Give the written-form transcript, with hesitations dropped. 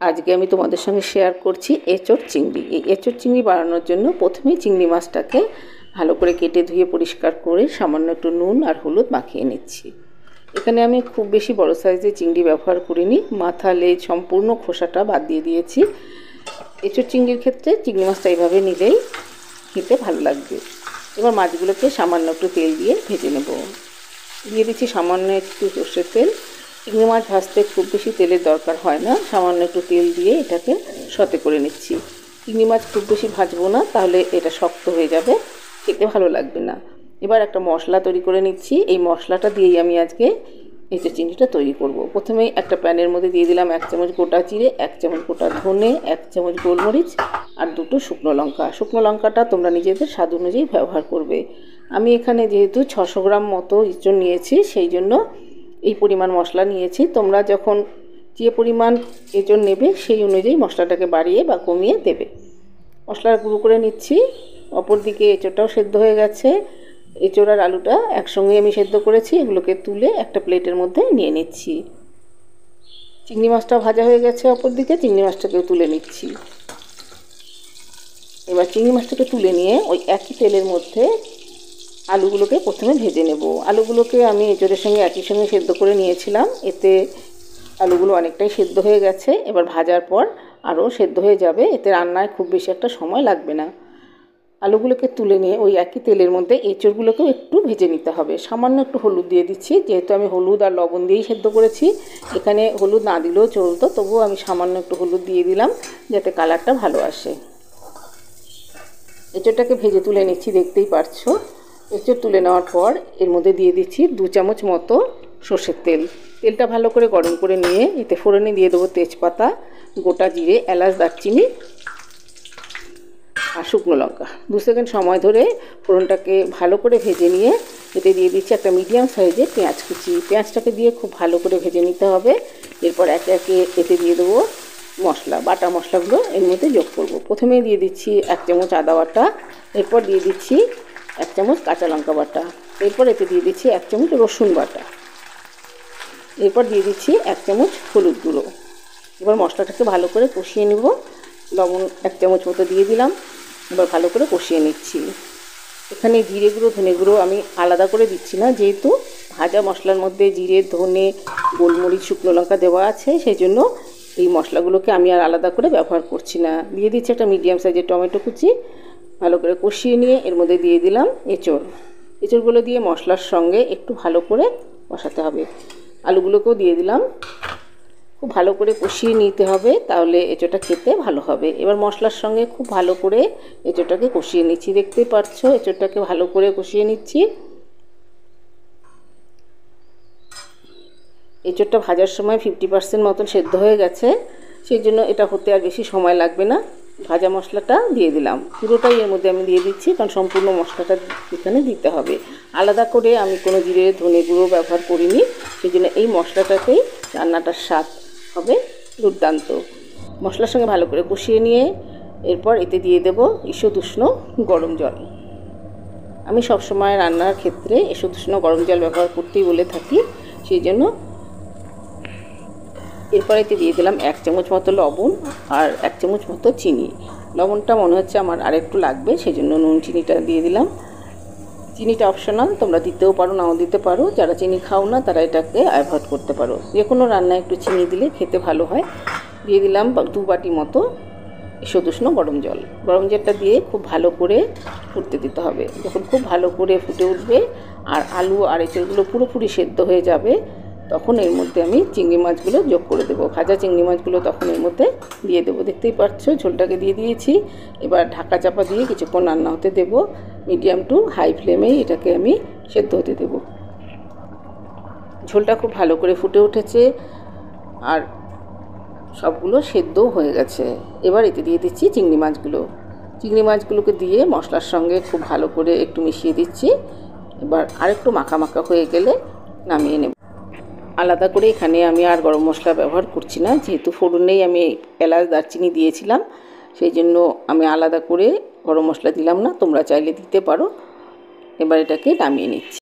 আজকে আমি তোমাদের সঙ্গে শেয়ার করছি এঁচোড় চিংড়ি। এই এঁচোড় চিংড়ি বানানোর জন্য প্রথমেই চিংড়ি মাছটাকে ভালো করে কেটে ধুয়ে পরিষ্কার করে সামান্য একটু নুন আর হলুদ মাখিয়ে নিচ্ছি। এখানে আমি খুব বেশি বড় সাইজের চিংড়ি ব্যবহার করিনি, মাথা লেজ সম্পূর্ণ খোসাটা বাদ দিয়ে দিয়েছি। এঁচোড় চিংড়ির ক্ষেত্রে চিংড়ি মাছটা এইভাবে নিলেই খেতে ভালো লাগবে। এবার মাছগুলোকে সামান্য একটু তেল দিয়ে ভেজে নেব। দিয়ে দিচ্ছি সামান্য একটু সর্ষের তেল। চিংড়ি মাছ ভাজতে খুব বেশি তেলের দরকার হয় না, সামান্য একটু তেল দিয়ে এটাকে সতে করে নিচ্ছি। চিংড়ি মাছ খুব বেশি ভাজবো না, তাহলে এটা শক্ত হয়ে যাবে, খেতে ভালো লাগবে না। এবার একটা মশলা তৈরি করে নিচ্ছি। এই মশলাটা দিয়েই আমি আজকে এঁচোড় চিংড়িটা তৈরি করব। প্রথমেই একটা প্যানের মধ্যে দিয়ে দিলাম 1 চামচ গোটা জিরে, 1 চামচ গোটা ধনে, 1 চামচ গোলমরিচ আর 2টো শুকনো লঙ্কা। শুকনো লঙ্কাটা তোমরা নিজেদের স্বাদ অনুযায়ী ব্যবহার করবে। আমি এখানে যেহেতু 600 গ্রাম মতো এঁচোড় নিয়েছি, সেই জন্য এই পরিমাণ মশলা নিয়েছি। তোমরা যখন যে পরিমাণ এঁচোড় নেবে সেই অনুযায়ী মশলাটাকে বাড়িয়ে বা কমিয়ে দেবে। মশলা গুঁড়ো করে নিচ্ছি। অপরদিকে এঁচোড়টাও সেদ্ধ হয়ে গেছে। এঁচোড় আর আলুটা একসঙ্গে আমি সেদ্ধ করেছি। এগুলোকে তুলে একটা প্লেটের মধ্যে নিয়ে নিচ্ছি। চিংড়ি মাছটা ভাজা হয়ে গেছে, অপরদিকে চিংড়ি মাছটাকেও তুলে নিচ্ছি। এবার চিংড়ি মাছটাকে তুলে নিয়ে ওই একই তেলের মধ্যে আলুগুলোকে প্রথমে ভেজে নেব। আলুগুলোকে আমি এঁচোড়ের সঙ্গে একই সঙ্গে সেদ্ধ করে নিয়েছিলাম, এতে আলুগুলো অনেকটাই সেদ্ধ হয়ে গেছে। এবার ভাজার পর আরও সেদ্ধ হয়ে যাবে, এতে রান্নায় খুব বেশি একটা সময় লাগবে না। আলুগুলোকে তুলে নিয়ে ওই একই তেলের মধ্যে এঁচোড়গুলোকেও একটু ভেজে নিতে হবে। সামান্য একটু হলুদ দিয়ে দিচ্ছি, যেহেতু আমি হলুদ আর লবণ দিয়েই সেদ্ধ করেছি। এখানে হলুদ না দিলেও চলতো, তবুও আমি সামান্য একটু হলুদ দিয়ে দিলাম যাতে কালারটা ভালো আসে। এঁচোড়টাকে ভেজে তুলে নিচ্ছি, দেখতেই পারছো। এঁচোড় তুলে নেওয়ার পর এর মধ্যে দিয়ে দিচ্ছি 2 চামচ মতো সর্ষের তেল। তেলটা ভালো করে গরম করে নিয়ে এতে ফোড়নে দিয়ে দেবো তেজপাতা, গোটা জিরে, এলাচ, দারচিনি আর শুকনো লঙ্কা। 2 সেকেন্ড সময় ধরে ফোড়নটাকে ভালো করে ভেজে নিয়ে এতে দিয়ে দিচ্ছি একটা মিডিয়াম সাইজের পেঁয়াজ কুচি। পেঁয়াজটাকে দিয়ে খুব ভালো করে ভেজে নিতে হবে। এরপর একে একে এতে দিয়ে দেবো মশলা, বাটা মশলাগুলো এর মধ্যে যোগ করব। প্রথমেই দিয়ে দিচ্ছি 1 চামচ আদা বাটা, এরপর দিয়ে দিচ্ছি 1 চামচ কাঁচা লঙ্কা বাটা, এরপর এতে দিয়ে দিচ্ছি 1 চামচ রসুন বাটা, এরপর দিয়ে দিচ্ছি 1 চামচ হলুদ গুঁড়ো। এবার মশলাটাকে ভালো করে কষিয়ে নেব। লবণ 1 চামচ মতো দিয়ে দিলাম। এবার ভালো করে কষিয়ে নিচ্ছি। এখানে জিরে গুঁড়ো, ধনে গুঁড়ো আমি আলাদা করে দিচ্ছি না, যেহেতু ভাজা মশলার মধ্যে জিরে, ধনে, গোলমরিচ, শুকনো লঙ্কা দেওয়া আছে, সেই জন্য এই মশলাগুলোকে আমি আর আলাদা করে ব্যবহার করছি না। দিয়ে দিচ্ছি একটা মিডিয়াম সাইজের টমেটো কুচি। ভালো করে কষিয়ে নিয়ে এর মধ্যে দিয়ে দিলাম এঁচোড়। এঁচোড়গুলো দিয়ে মশলার সঙ্গে একটু ভালো করে কষাতে হবে। আলুগুলোকেও দিয়ে দিলাম। খুব ভালো করে কষিয়ে নিতে হবে, তাহলে এঁচোড়টা খেতে ভালো হবে। এবার মশলার সঙ্গে খুব ভালো করে এঁচোড়টাকে কষিয়ে নিচ্ছি। দেখতেই পাচ্ছ এঁচোড়টাকে ভালো করে কষিয়ে নিচ্ছি। এঁচোড়টা ভাজার সময় 50% মতন সেদ্ধ হয়ে গেছে, সেই জন্য এটা হতে আর বেশি সময় লাগবে না। ভাজা মশলাটা দিয়ে দিলাম, পুরোটাই এর মধ্যে আমি দিয়ে দিচ্ছি, কারণ সম্পূর্ণ মশলাটা এখানে দিতে হবে। আলাদা করে আমি কোনো জিরে, ধনে গুঁড়ো ব্যবহার করিনি, সেই জন্য এই মশলাটাতেই রান্নাটার স্বাদ হবে দুর্দান্ত। মশলার সঙ্গে ভালো করে কষিয়ে নিয়ে এরপর এতে দিয়ে দেব ঈষৎ উষ্ণ গরম জল। আমি সবসময় রান্নার ক্ষেত্রে ঈষৎ উষ্ণ গরম জল ব্যবহার করতেই বলে থাকি, সেই জন্য এরপর এতে দিয়ে দিলাম 1 চামচ মতো লবণ আর 1 চামচ মতো চিনি। লবণটা মনে হচ্ছে আমার আরেকটু লাগবে, সেই জন্য নুন চিনিটা দিয়ে দিলাম। চিনিটা অপশনাল, তোমরা দিতেও পারো, নাও দিতে পারো। যারা চিনি খাও না তারা এটাকে অ্যাভয়েড করতে পারো। যে কোনো রান্নায় একটু চিনি দিলে খেতে ভালো হয়। দিয়ে দিলাম 2 বাটি মতো ঈষৎ উষ্ণ গরম জল। গরম জলটা দিয়ে খুব ভালো করে ফুটতে দিতে হবে। যখন খুব ভালো করে ফুটে উঠবে আর আলু আর এঁচোড়গুলো পুরোপুরি সেদ্ধ হয়ে যাবে, তখন এর মধ্যে আমি চিংড়ি মাছগুলো যোগ করে দেবো। ভাজা চিংড়ি মাছগুলো তখন এর মধ্যে দিয়ে দেবো। দেখতেই পাচ্ছ ঝোলটাকে দিয়ে দিয়েছি। এবার ঢাকা চাপা দিয়ে কিছুক্ষণ রান্না হতে দেবো। মিডিয়াম টু হাই ফ্লেমেই এটাকে আমি সেদ্ধ হতে দেবো। ঝোলটা খুব ভালো করে ফুটে উঠেছে আর সবগুলো সেদ্ধও হয়ে গেছে। এবার এতে দিয়ে দিচ্ছি চিংড়ি মাছগুলো। চিংড়ি মাছগুলোকে দিয়ে মশলার সঙ্গে খুব ভালো করে একটু মিশিয়ে দিচ্ছি। এবার আরেকটু মাখা মাখা হয়ে গেলে নামিয়ে নেব। আলাদা করে এখানে আমি আর গরম মশলা ব্যবহার করছি না, যেহেতু ফোড়নেই আমি এলাচ, দারচিনি দিয়েছিলাম, সেই জন্য আমি আলাদা করে গরম মশলা দিলাম না। তোমরা চাইলে দিতে পারো। এবার এটাকে নামিয়ে নিচ্ছি।